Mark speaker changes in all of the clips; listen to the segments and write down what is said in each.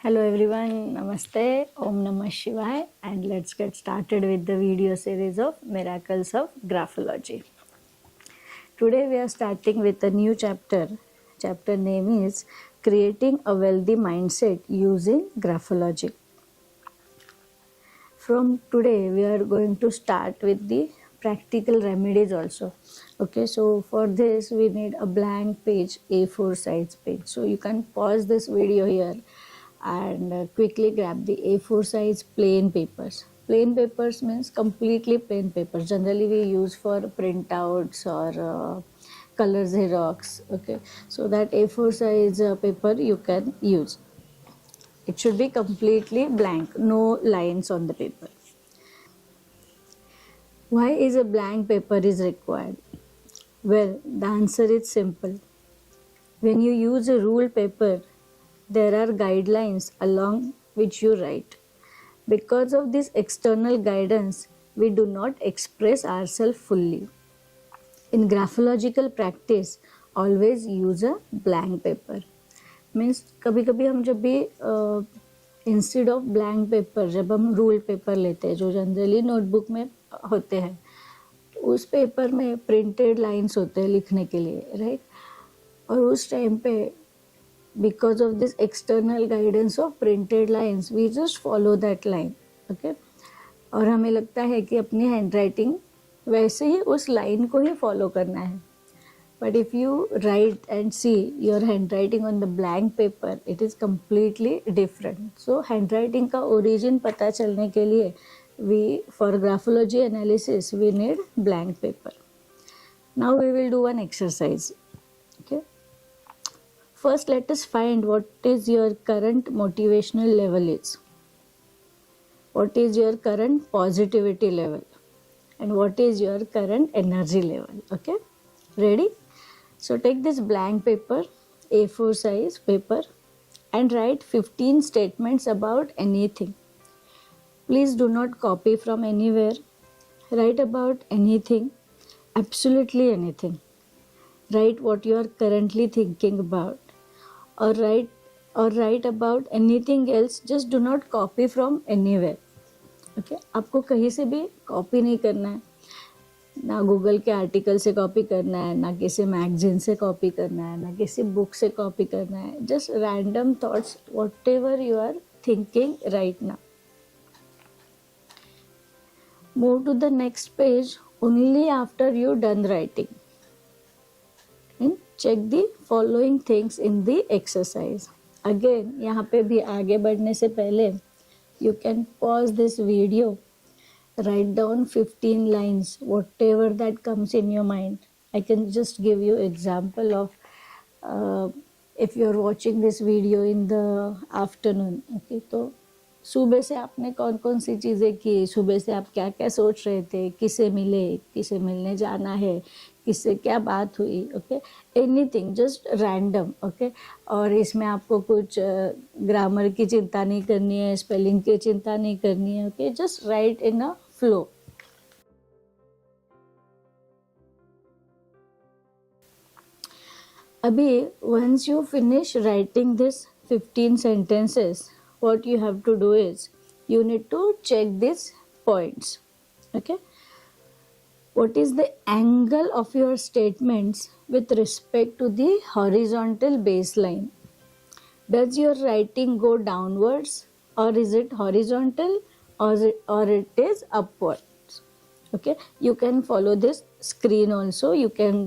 Speaker 1: Hello everyone, Namaste, Om Namah Shivaya, and let's get started with the video series of Miracles of Graphology. Today we are starting with a new chapter. Chapter name is Creating a Wealthy Mindset Using Graphology. From today we are going to start with the practical remedies also. Okay, so for this we need a blank page, A4 size page. So you can pause this video here and quickly grab the A4 size plain papers. Plain papers means completely plain papers. Generally we use for printouts or color xerox. Okay, so that A4 size paper you can use. It should be completely blank, no lines on the paper. Why is a blank paper is required? Well, the answer is simple. When you use a ruled paper, there are guidelines along which you write. Because of this external guidance, we do not express ourselves fully. In graphological practice, always use a blank paper. Means कभी कभी हम जब भी instead of blank paper जब हम rule paper लेते हैं जो जनरली नोटबुक में होते हैं, उस पेपर में प्रिंटेड लाइंस होते हैं लिखने के लिए, राइट? और उस टाइम पे because of this external guidance of printed lines we just follow that line, okay? और हमें लगता है कि अपनी हैंड राइटिंग वैसे ही उस लाइन को ही फॉलो करना है. But if you write and see your handwriting on the blank paper, it is completely different. So handwriting का origin पता चलने के लिए for graphology analysis we need blank paper. Now we will do one exercise. Okay. First let us find what is your current motivational level is. What is your current positivity level? And what is your current energy level? Okay. Ready? So take this blank paper, A4 size paper, and write 15 statements about anything. Please do not copy from anywhere. Write about anything, absolutely anything. Write what you are currently thinking about, or write about anything else. Just do not copy from anywhere. Okay? आपको कहीं से भी copy नहीं करना है. ना Google के article से कॉपी करना है, ना किसी मैगजीन से कॉपी करना है, ना किसी बुक से कॉपी करना है. Just random thoughts whatever you are thinking right now. Move to the next page only after you done writing and check the following things in the exercise. Again यहाँ पे भी आगे बढ़ने से पहले you can pause this video. Write down 15 lines, whatever that comes in your mind. I can just give you example of if you are watching this video in the afternoon. Okay, तो सुबह से आपने कौन कौन सी चीज़ें की, सुबह से आप क्या क्या सोच रहे थे, किसे मिले, किसे मिलने जाना है, किससे क्या बात हुई. Okay, anything just random. Okay, और इसमें आपको कुछ ग्रामर की चिंता नहीं करनी है, स्पेलिंग की चिंता नहीं करनी है. Okay, just right in a flow. Abhi, once you finish writing this 15 sentences, what you have to do is you need to check these points. Okay, what is the angle of your statements with respect to the horizontal baseline? Does your writing go downwards, or is it horizontal, or it is upwards? Okay, you can follow this screen also. You can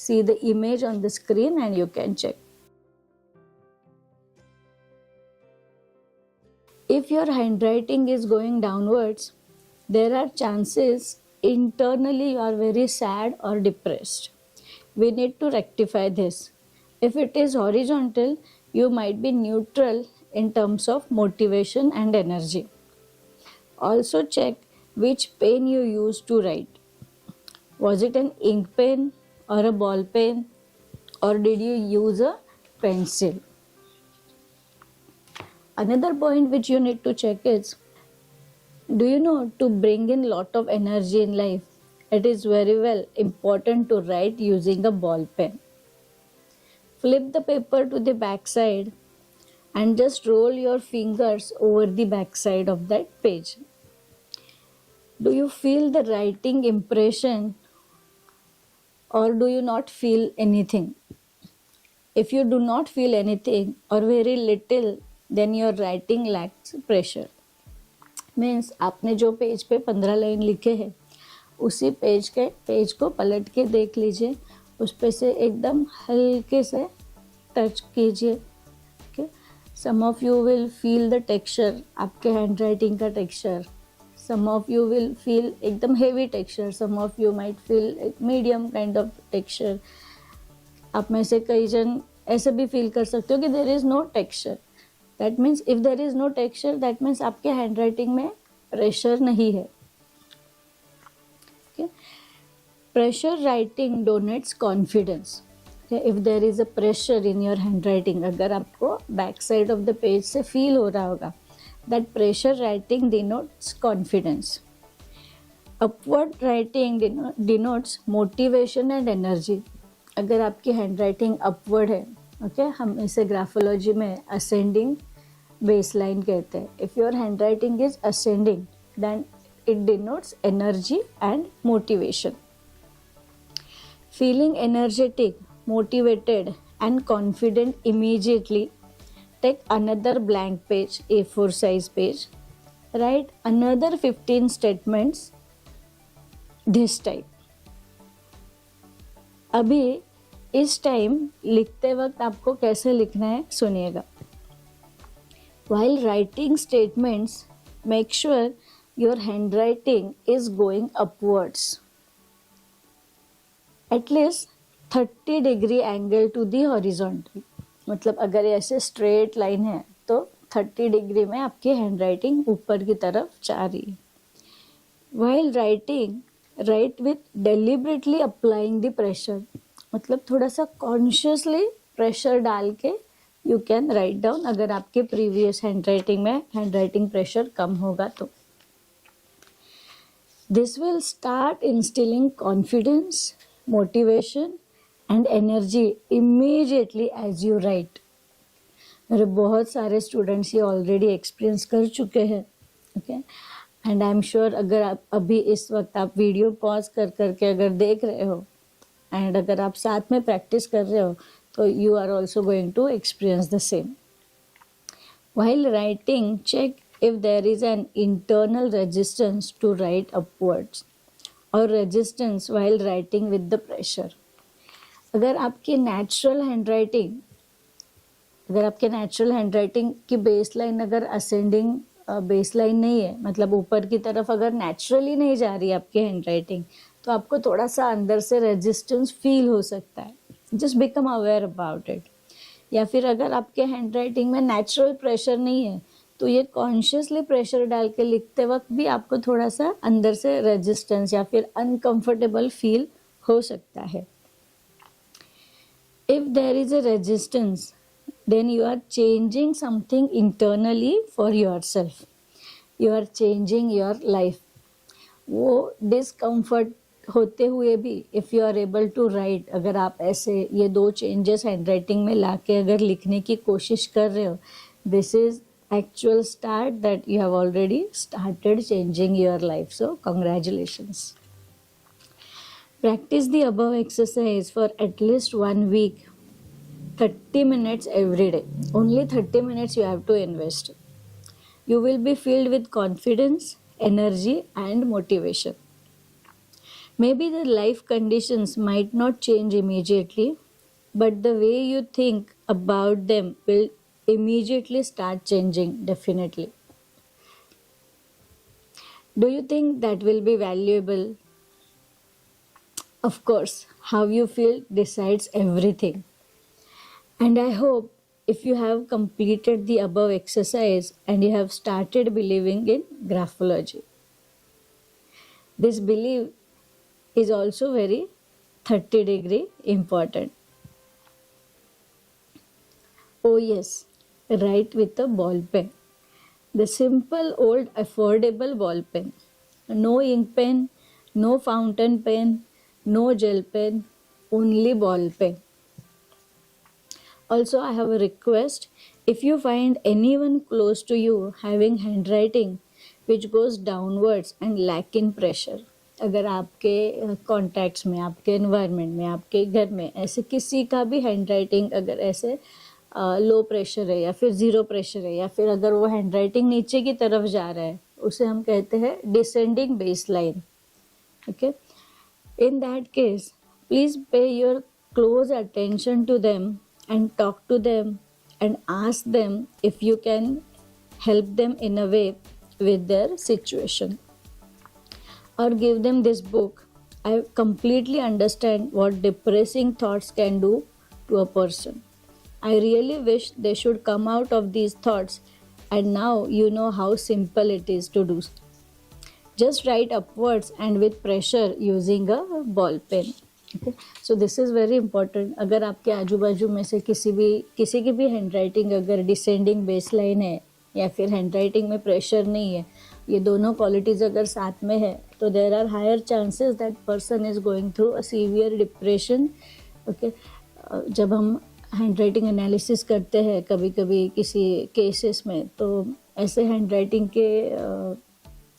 Speaker 1: see the image on the screen and you can check. If your handwriting is going downwards, there are chances internally you are very sad or depressed. We need to rectify this. If it is horizontal, you might be neutral in terms of motivation and energy. Also check which pen you used to write. Was it an ink pen or a ball pen, or did you use a pencil? Another point which you need to check is, do you know to bring in lot of energy in life, it is very well important to write using a ball pen. Flip the paper to the back side and just roll your fingers over the back side of that page. Do you feel the writing impression or do you not feel anything? If you do not feel anything or very little, then your writing lacks pressure. Means आपने जो page पे 15 line लिखे हैं उसी page को पलट के देख लीजिए, उस पे से एकदम हल्के से टच कीजिए. Okay, some of you will feel the texture, आपके हैंड राइटिंग का texture. Some of you will feel एकदम heavy texture, some of you might feel medium kind of texture. आप में से कई जन ऐसे भी फील कर सकते हो कि there is no texture. That means if there is no texture, that means आपके हैंड राइटिंग में प्रेशर नहीं है. Pressure writing denotes confidence. If there is a pressure in your hand writing, अगर आपको back side of the page से feel हो रहा होगा, that pressure writing denotes confidence. Upward writing denotes motivation and energy. अगर आपकी हैंड राइटिंग अपवर्ड है, okay, हम इसे ग्राफोलॉजी में असेंडिंग बेस लाइन कहते हैं. If your hand writing is ascending, then it denotes energy and motivation. Feeling energetic, motivated and confident immediately, take another blank page, A4 size page, write another 15 statements this time. अभी इस time लिखते वक्त आपको कैसे लिखना है सुनिएगा. While writing statements, make sure your handwriting is going upwards. At least 30 degree angle to the horizontal. मतलब अगर ऐसे स्ट्रेट लाइन है तो 30 डिग्री में आपकी हैंड राइटिंग ऊपर की तरफ जा रही है. While writing, right with deliberately applying the pressure. मतलब थोड़ा सा कॉन्शियसली प्रेशर डाल के यू कैन राइट डाउन, अगर आपके प्रीवियस हैंड राइटिंग में हैंड राइटिंग प्रेशर कम होगा तो. This will start instilling confidence, motivation and energy immediately as you write. मेरे बहुत सारे स्टूडेंट्स ये ऑलरेडी एक्सपीरियंस कर चुके हैं. Okay, and I am sure अगर आप अभी इस वक्त आप वीडियो पॉज कर करके अगर देख रहे हो एंड अगर आप साथ में प्रैक्टिस कर रहे हो तो you are also going to experience the same. While writing, check if there is an internal resistance to write upwards और resistance while writing with the pressure. अगर आपकी नेचुरल हैंड राइटिंग की बेस लाइन अगर ascending base line नहीं है, मतलब ऊपर की तरफ अगर नेचुरली नहीं जा रही आपकी हैंड राइटिंग, तो आपको थोड़ा सा अंदर से रेजिस्टेंस फील हो सकता है. Just become aware about it. या फिर अगर आपके हैंड राइटिंग में नेचुरल प्रेशर नहीं है तो ये कॉन्शियसली प्रेशर डाल के लिखते वक्त भी आपको थोड़ा सा अंदर से रेजिस्टेंस या फिर अनकंफर्टेबल फील हो सकता है. If there is a resistance, then you are changing something internally for yourself. You are changing your life. वो डिस्कम्फर्ट होते हुए भी if you are able to write, अगर आप ऐसे ये 2 चेंजेस हैंड राइटिंग में ला के अगर लिखने की कोशिश कर रहे हो, this is actual start that you have already started changing your life. So congratulations. Practice the above exercise for at least 1 week, 30 minutes every day. Only 30 minutes you have to invest. You will be filled with confidence, energy and motivation. Maybe the life conditions might not change immediately, but the way you think about them will immediately start changing, definitely. Do you think that will be valuable? Of course, how you feel decides everything. And I hope if you have completed the above exercise and you have started believing in graphology. This belief is also very 30 degree important. Oh yes, write with a ball pen. The simple old affordable ball pen. No ink pen, no fountain pen, no gel pen, only ball pen. Also, I have a request. If you find anyone close to you having handwriting which goes downwards and lack in pressure, अगर आपके contacts में, आपके environment में, आपके घर में ऐसे किसी का भी हैंडराइटिंग अगर ऐसे लो प्रेशर है या फिर ज़ीरो प्रेशर है, या फिर अगर वो हैंडराइटिंग नीचे की तरफ जा रहा है, उसे हम कहते हैं descending base line. Okay, in that case please पे your close attention to them and talk to them and ask them if you can help them in a way with their situation, or give them this book. I completely understand what depressing thoughts can do to a person. I really wish they should come out of these thoughts, and now you know how simple it is to do. Just write upwards and with pressure using a ball pen. Okay, so this is very important. अगर आपके आजू बाजू में से किसी की भी handwriting अगर डिसेंडिंग बेस लाइन है या फिर हैंडराइटिंग में प्रेशर नहीं है, ये दोनों क्वालिटीज़ अगर साथ में है, तो there are higher chances that person is going through a severe depression. Okay, जब हम हैंडराइटिंग एनालिसिस करते हैं कभी कभी किसी केसेस में, तो ऐसे हैंडराइटिंग के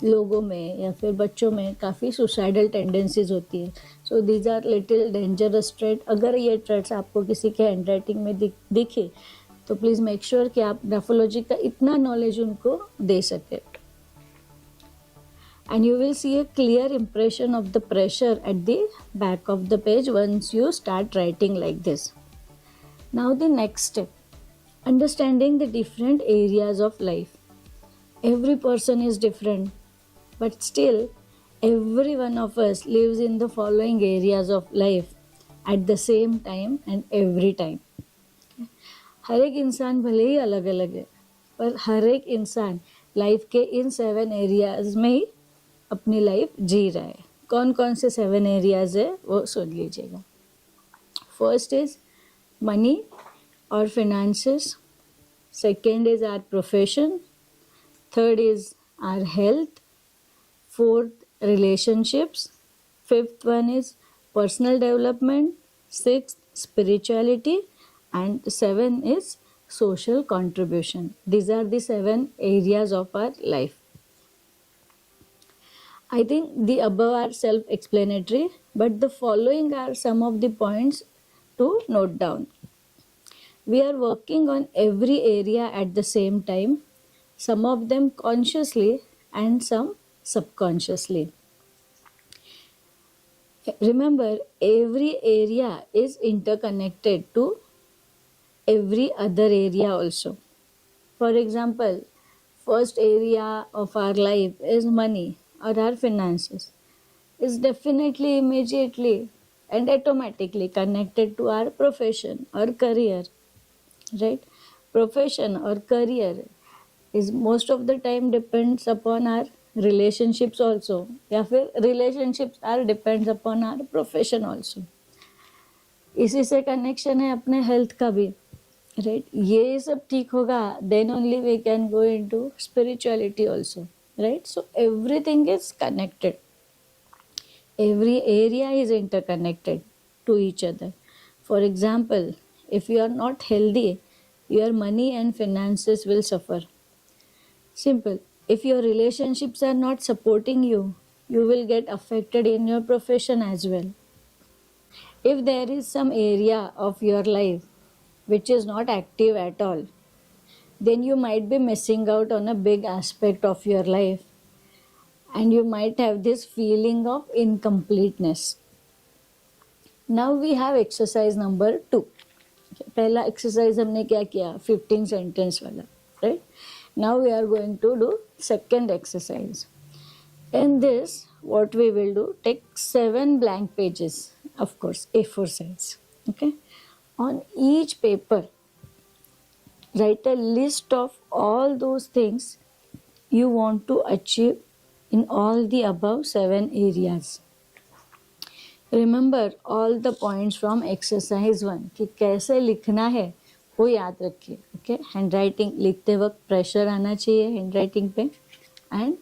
Speaker 1: लोगों में या फिर बच्चों में काफ़ी सुसाइडल टेंडेंसीज होती है. So these are little dangerous trait. अगर ये ट्रेट्स आपको किसी के हैंडराइटिंग में दिखे तो प्लीज़ मेक श्योर कि आप ग्राफोलॉजी का इतना नॉलेज उनको दे सके. And you will see a clear impression of the pressure at the back of the page once you start writing like this. Now the next step, understanding the different areas of life. Every person is different, but still every one of us lives in the following areas of life at the same time and every time. हर एक इंसान भले ही अलग अलग है, पर हर एक इंसान life के इन 7 एरियाज में ही अपनी लाइफ जी रहा है. कौन कौन से 7 एरियाज है वो सुन लीजिएगा. फर्स्ट इज मनी और finances. Second is our profession. Third is our health. Fourth, relationships. Fifth one is personal development. Sixth, spirituality. And 7 is social contribution. These are the 7 areas of our life. I think the above are self-explanatory, but the following are some of the points to note down. We are working on every area at the same time, some of them consciously and some subconsciously. Remember, every area is interconnected to every other area also. For example, first area of our life is money or our finances, is definitely, immediately and automatically connected to our profession or career, right? Profession or career is most of the time depends upon our relationships also, या फिर relationships are depends upon our profession also. इसी से connection है अपने health का भी, right? ये सब ठीक होगा, then only we can go into spirituality also, right? So everything is connected. Every area is interconnected to each other. For example, if you are not healthy, your money and finances will suffer. Simple. If your relationships are not supporting you, you will get affected in your profession as well. If there is some area of your life which is not active at all, then you might be missing out on a big aspect of your life, and you might have this feeling of incompleteness. Now we have exercise number 2. पहला exercise हमने क्या किया, 15 sentence वाला, right? Now we are going to do second exercise. In this what we will do, take 7 blank pages, of course A4 size, okay? On each paper write a list of all those things you want to achieve in all the above 7 areas. Remember all the points from exercise 1 कि कैसे लिखना है वो याद रखिए, okay? Hand writing लिखते वक्त pressure आना चाहिए हैंड राइटिंग पे, and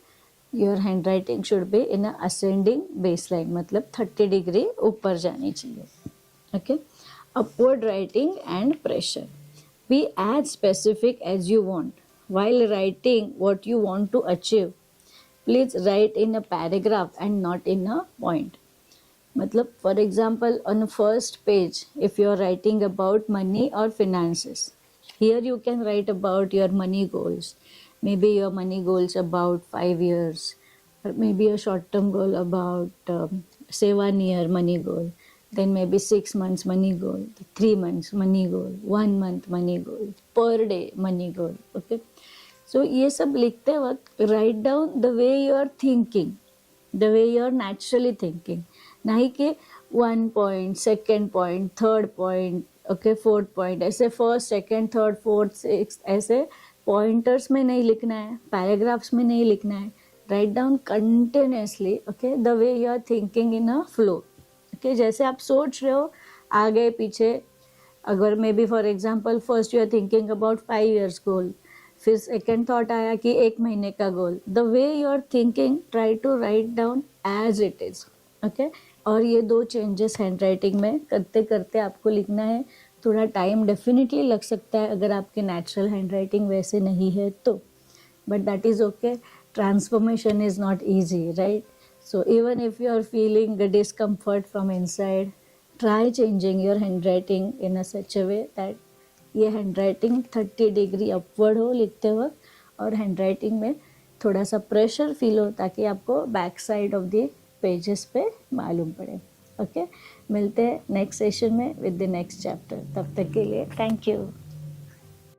Speaker 1: your hand writing should be in a ascending base line, मतलब 30 डिग्री ऊपर जानी चाहिए, okay? Upward writing and pressure. Be as specific as you want. While writing what you want to achieve, please write in a paragraph and not in a point. मतलब for example on the first page if you are writing about money or finances, here you can write about your money goals. Maybe your money goals about 5 years, or maybe a short term goal about say 1 year money goal, then maybe 6 months money goal, 3 months money goal, 1 month money goal, per day money goal. Okay, so ये सब लिखते वक्त write down the way you are thinking, the way you are naturally thinking. नहीं कि 1 point, second point, third point, okay, fourth point, ऐसे first second third fourth six ऐसे pointers में नहीं लिखना है, पैराग्राफ्स में नहीं लिखना है. Write down continuously, okay, the way you are thinking in a flow. Okay, जैसे आप सोच रहे हो आगे पीछे, अगर maybe for example first you are thinking about 5 years goal, फिर सेकेंड थॉट आया कि 1 महीने का goal. The way you are thinking try to write down as it is. Okay, और ये 2 चेंजेस हैंड राइटिंग में करते करते आपको लिखना है. थोड़ा टाइम डेफिनेटली लग सकता है अगर आपकी नेचुरल हैंड राइटिंग वैसे नहीं है तो, but that is okay. Transformation is not easy, right? So even if you are feeling the discomfort from inside, try changing your hand writing in a such a way that ये hand writing 30 degree upward हो लिखते वक्त, और hand writing में थोड़ा सा pressure feel हो ताकि आपको back side of the pages पे मालूम पड़े. ओके, मिलते हैं नेक्स्ट सेशन में विद द नेक्स्ट चैप्टर. तब तक के लिए थैंक यू.